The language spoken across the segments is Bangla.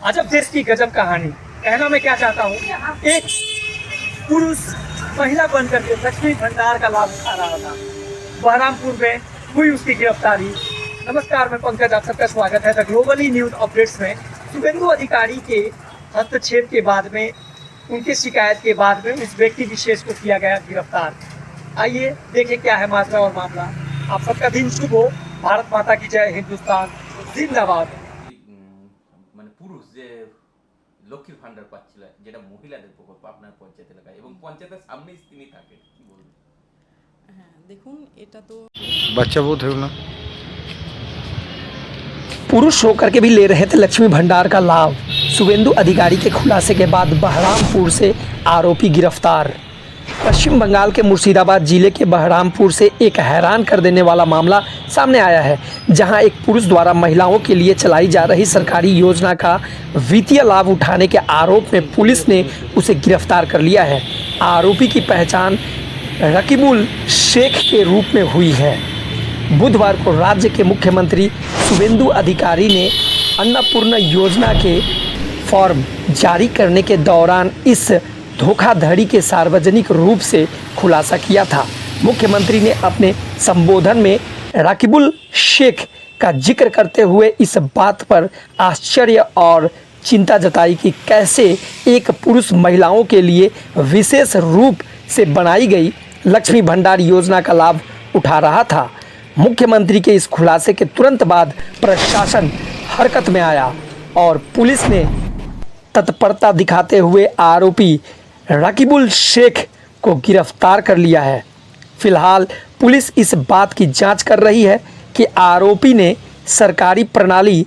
अजब देश की गजब कहानी। कहना मैं क्या चाहता हूँ, एक पुरुष महिला बनकर के लक्ष्मी भंडार का लाभ उठा रहा था। बहरामपुर में हुई उसकी गिरफ्तारी। नमस्कार, मैं पंकज, आप सबका स्वागत है द ग्लोबली न्यूज अपडेट्स में। शुभेंदु अधिकारी के हस्तक्षेप के बाद में, उनके शिकायत के बाद में इस व्यक्ति विशेष को किया गया गिरफ्तार। आइए देखें क्या है माजरा और मामला। आप सबका दिन शुभ हो। भारत माता की जय, हिंदुस्तान जिंदाबाद। মানে পুরুষ যে লক্ষ্মীর ভান্ডার পাচ্ছিল, যেটা মহিলাদের প্রকল্প আপনার পঞ্চায়েত এলাকায় এবং পঞ্চায়েতের সামনেই তিনি থাকেন, কি বলবেন? হ্যাঁ, দেখুন এটা তো बच्चा बहुत है ना। पुरुष होकर के भी ले रहे थे लक्ष्मी भंडार का लाभ। शुभेंदु अधिकारी के खुलासे के बाद बहरामपुर से आरोपी गिरफ्तार। पश्चिम बंगाल के मुर्शिदाबाद जिले के बहरामपुर से एक हैरान कर देने वाला मामला सामने आया है, जहां एक पुरुष द्वारा महिलाओं के लिए चलाई जा रही सरकारी योजना का वित्तीय लाभ उठाने के आरोप में पुलिस ने उसे गिरफ्तार कर लिया है। आरोपी की पहचान रकीबुल शेख के रूप में हुई है। बुधवार को राज्य के मुख्यमंत्री शुभेंदु अधिकारी ने अन्नपूर्णा योजना के फॉर्म जारी करने के दौरान इस धोखाधड़ी के सार्वजनिक रूप से खुलासा किया था। मुख्यमंत्री ने अपने संबोधन में रकीबुल शेख का जिक्र करते हुए इस बात पर आश्चर्य और चिंता जताई कि कैसे एक पुरुष महिलाओं के लिए विशेष रूप से बनाई गई लक्ष्मी भंडार योजना का लाभ उठा रहा था। मुख्यमंत्री के इस खुलासे के तुरंत बाद प्रशासन हरकत में आया और पुलिस ने तत्परता दिखाते हुए आरोपी रकीबुल शेख को गिरफ्तार कर लिया है। फिलहाल पुलिस इस बात की जांच कर रही है कि आरोपी ने सरकारी प्रणाली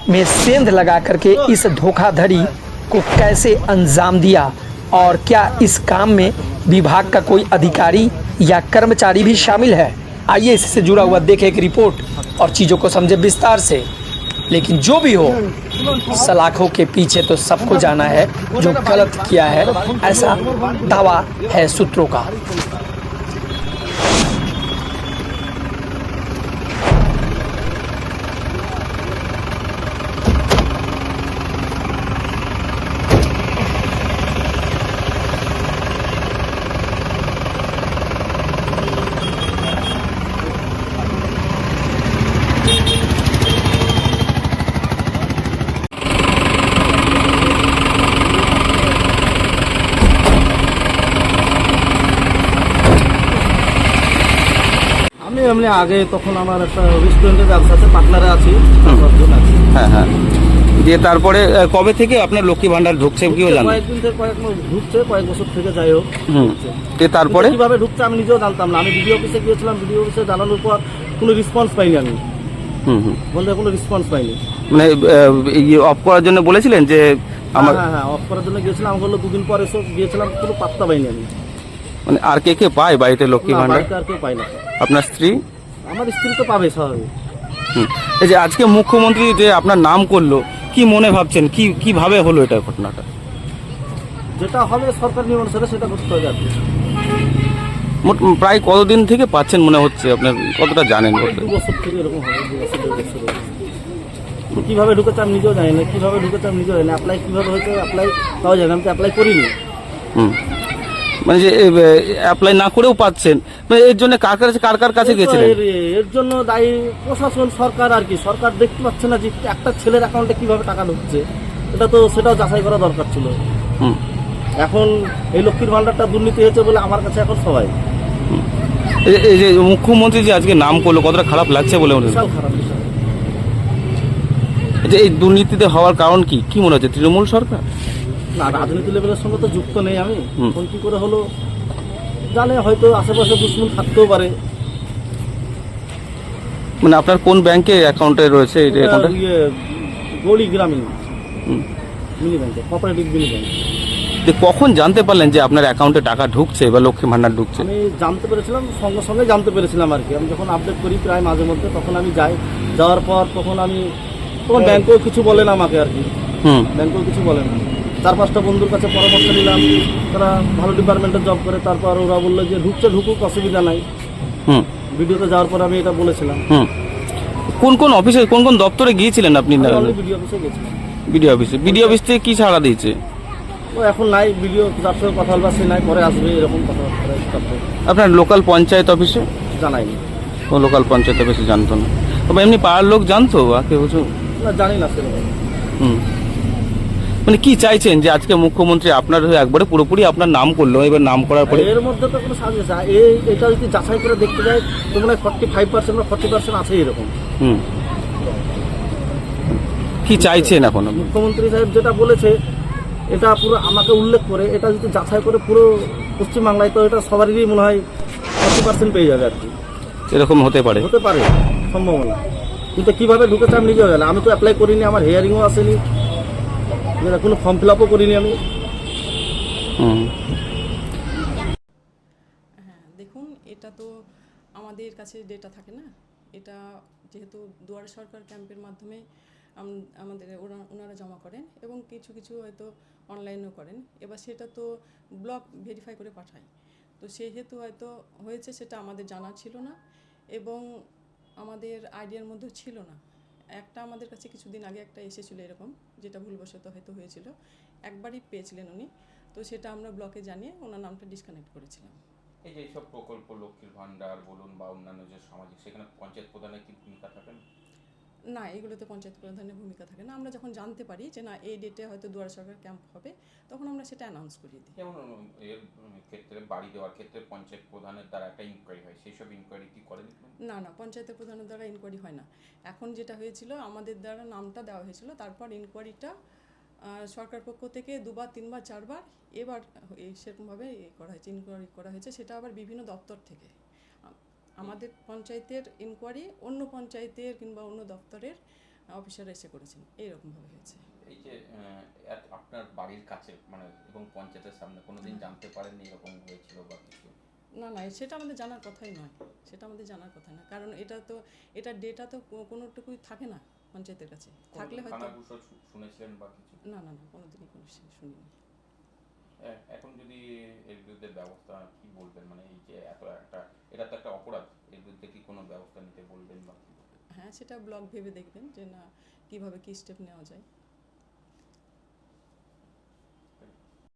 में सेंध लगा करके इस धोखाधड़ी को कैसे अंजाम दिया और क्या इस काम में विभाग का कोई अधिकारी या कर्मचारी भी शामिल है। आइए इससे जुड़ा हुआ देखें एक रिपोर्ट और चीज़ों को समझे विस्तार से। लेकिन जो भी हो, सलाखों के पीछे तो सबको जाना है जो गलत किया है, ऐसा दावा है सूत्रों का। এমনি আগে তখন আমার একটা রেস্টুরেন্টের ব্যবসা আছে, পার্টনারে আছি, হ্যাঁ হ্যাঁ, দিয়ে তারপরে কবে থেকে আপনার লক্ষ্মী ভান্ডার ঢুকছে কিও জানেন? কয়েকদিন থেকে কয়েক মাস ঢুকছে, কয়েক বছর থেকে যাই হোক। দিয়ে তারপরে কিভাবে ঢুকছে আমি নিজেও জানতাম না। আমি বিডিও অফিসে গিয়েছিলাম, বিডিও অফিসে জানানোর পর কোনো রেসপন্স পাইনি। আমি বলতে কোনো রেসপন্স পাইনি। মানে অফ করার জন্য বলেছিলেন যে আমার? হ্যাঁ, অফ করার জন্য গিয়েছিলাম। আমি বললো দুদিন পরে এসে গিয়েছিলাম, কোনো পাত্তা পাইনি আমি। মানে আর কে কে পায় বাড়িতে লক্ষ্মী ভান্ডার? আর কেউ পাই না। আপনার স্ত্রী? আমার স্ত্রী তো পাবে স্বাভাবিক। এই যে আজকে মুখ্যমন্ত্রী যে আপনার নাম করলো, কি মনে ভাবছেন, কিভাবে হলো এটা ঘটনাটা? যেটা হবে সরকার নিয়ম অনুসারে সেটা করতে হবে আর কি। প্রায় কতদিন থেকে পাচ্ছেন মনে হচ্ছে, আপনার কতটা জানেন? 2 বছর থেকে এরকম হবে, 2 বছর 1.5 বছর। কীভাবে ঢুকেছে আমি নিজেও জানি না, কীভাবে ঢুকেছে আমি নিজেও জানি না। অ্যাপ্লাই কীভাবে হয়েছে অ্যাপ্লাই তাও জানি, আমি তো অ্যাপ্লাই করিনি। মানে যে অ্যাপ্লাই না করেও পাচ্ছেন, মানে এর জন্য কার কাছে গেছিলেন? এর জন্য দায়ী প্রশাসন, সরকার আর কি। সরকার দেখতে পাচ্ছে না যে একটা ছেলের অ্যাকাউন্টে কিভাবে টাকা ঢুকছে, সেটাও যাচাই করা দরকার ছিল। এখন এই লক্ষ্মীর ভান্ডারটা দুর্নীতি হয়েছে বলে আমার কাছে এখন সবাই। এই যে মুখ্যমন্ত্রী যে আজকে নাম করলো, কতটা খারাপ লাগছে বলে মনে হয়? বিশাল খারাপ, বিশাল। যে এই দুর্নীতিতে হওয়ার কারণ কি মনে হচ্ছে? তৃণমূল সরকার? না, রাজনীতি লেভেলের সঙ্গে তো যুক্ত নেই আমি। কোন কি করে হলো জানে, হয়তো আশেপাশে দুশ্মন থাকতেও পারে। মানে আপনার কোন ব্যাংকে অ্যাকাউন্টে রয়েছে এই অ্যাকাউন্টে? গৌরী গ্রামীণ মিনি ব্যাংকে, কোঅপারেটিভ মিনি ব্যাংক। কখন জানতে পারলেন যে আপনার অ্যাকাউন্টে টাকা ঢুকছে বা লক্ষ্মী ভান্ডার ঢুকছে? আমি জানতে পেরেছিলাম, সঙ্গে সঙ্গে জানতে পেরেছিলাম আর কি। আমি যখন আপডেট করি প্রায় মাঝে মধ্যে, তখন আমি যাওয়ার পর তখন ব্যাংকেও কিছু বলে না আমাকে আর কি। ব্যাংকেও কিছু বলে না। 4-5টা বন্ধুর কাছে পরামর্শ নিলাম, তারা ভালো ডিপার্টমেন্টে জব করে। তারপর ওরা বললো যে ঢুকুক, অসুবিধা নাই। ভিডিওতে যাওয়ার পর আমি এটা বলেছিলাম। কোন অফিসে, কোন দপ্তরে গিয়েছিলেন আপনি? ভিডিও অফিসে গেছিলাম। বিডিও অফিস থেকে কি ছাড়া দিয়েছে? ও এখন নাই, ভিডিও যার সঙ্গে কথা বলবার সে নাই, পরে আসবে এরকম কথাবার্তা আপনার লোকাল পঞ্চায়েত অফিসে? জানাইনি। ও লোকাল পঞ্চায়েত অফিসে জানতো না, তবে এমনি পাড়ার লোক জানতো বা কেউ কিছু? না, জানি না সেরকম। হুম, মানে কি চাইছেন যে আজকে মুখ্যমন্ত্রী আপনার হয়ে একবারে পুরোপুরি আপনার নাম করলো, এবার নাম করার পরে এর মধ্যে তো কোনো সাহায্য চাই, এটা যদি যাচাই করে দেখতে যায় তো মনে হয় 45% বা 40% আছে এরকম। হুম, কি চাইছেন এখন আপনি? মুখ্যমন্ত্রী সাহেব যেটা বলেছে এটা পুরো আমাকে উল্লেখ করে এটা যদি যাচাই করে পুরো পশ্চিমবাংলায়, তো এটা সবারই মনে হয় 40% পেয়ে যাবে আর কি। এরকম হতে পারে? হতে পারে, সম্ভাবনা। কিন্তু কিভাবে ঢুকেছে আমি নিজেও জানি, আমি তো অ্যাপ্লাই করিনি, আমার হিয়ারিংও আসেনি, কোনো ফর্ম ফিল আপও করিনি আমি। হুম, হ্যাঁ, দেখুন এটা তো আমাদের কাছে ডেটা থাকে না, এটা যেহেতু দুয়ারে সরকার ক্যাম্পের মাধ্যমে আমাদের ওনারা জমা করেন এবং কিছু কিছু হয়তো অনলাইনেও করেন, এবার সেটা তো ব্লক ভেরিফাই করে পাঠায়, তো সেহেতু হয়তো হয়েছে সেটা আমাদের জানা ছিল না এবং আমাদের আইডিয়ার মধ্যেও ছিল না। একটা আমাদের কাছে কিছুদিন আগে একটা এসেছিলো এরকম, যেটা ভুলবশত হয়তো হয়েছিল, একবারই পেয়েছিলেন উনি, তো সেটা আমরা ব্লকে জানিয়ে ওনার নামটা ডিসকানেক্ট করেছিলাম। এই যে এইসব প্রকল্প লক্ষ্মীর ভান্ডার বলুন বা অন্যান্য যে সামাজিক, সেখানে পঞ্চায়েত প্রধানের কি ভূমিকা থাকে না? না, এগুলোতে পঞ্চায়েত প্রধানের ভূমিকা থাকে না। আমরা যখন জানতে পারি যে না এই ডেটে হয়তো দুয়ারে সরকার ক্যাম্প হবে, তখন আমরা সেটা অ্যানাউন্স করিয়ে দিই। যেমন এর ক্ষেত্রে বাড়ি দেওয়ার ক্ষেত্রে পঞ্চায়েত প্রধানের দ্বারা একটা ইনকোয়ারি হয়, সেই সব ইনকোয়ারি কি করেন? না না, পঞ্চায়েতের প্রধানের দ্বারা ইনকোয়ারি হয় না। এখন যেটা হয়েছিল, আমাদের দ্বারা নামটা দেওয়া হয়েছিল, তারপর ইনকোয়ারিটা সরকার পক্ষ থেকে 2বার 3বার 4বার এবার সেরকমভাবে করা হয়েছে, ইনকোয়ারি করা হয়েছে, সেটা আবার বিভিন্ন দপ্তর থেকে। আমাদের পঞ্চায়েতের ইনকোয়ারি অন্য পঞ্চায়েতের কিংবা অন্য দপ্তরের অফিসার এসে করেছেন, এইরকমভাবে হয়েছে। এই যে আপনার বাড়ির কাছে মানে এবং পঞ্চায়েতের সামনে কোনোদিন জানতে পারেননি এরকম হয়েছিল বা কিছু? না না, সেটা আমাদের জানার কথাই নয়, সেটা আমাদের জানার কথা না, কারণ এটা ডেটা তো কোনোটুকুই থাকে না পঞ্চায়েতের কাছে, থাকলে হয়তো। শুনেছিলেন বা কিছু? না না না, কোনোদিনই কোনো শুনিনি। এখন যদি এর বিরুদ্ধে ব্যবস্থা কি বলবেন, মানে এই যে এটা তো একটা অপরাধ, এর বিরুদ্ধে কি কোনো ব্যবস্থা নিতে বলবেন বা কি? হ্যাঁ, সেটা ব্লক ভেবে দেখবেন যে না কীভাবে কী স্টেপ নেওয়া যায়।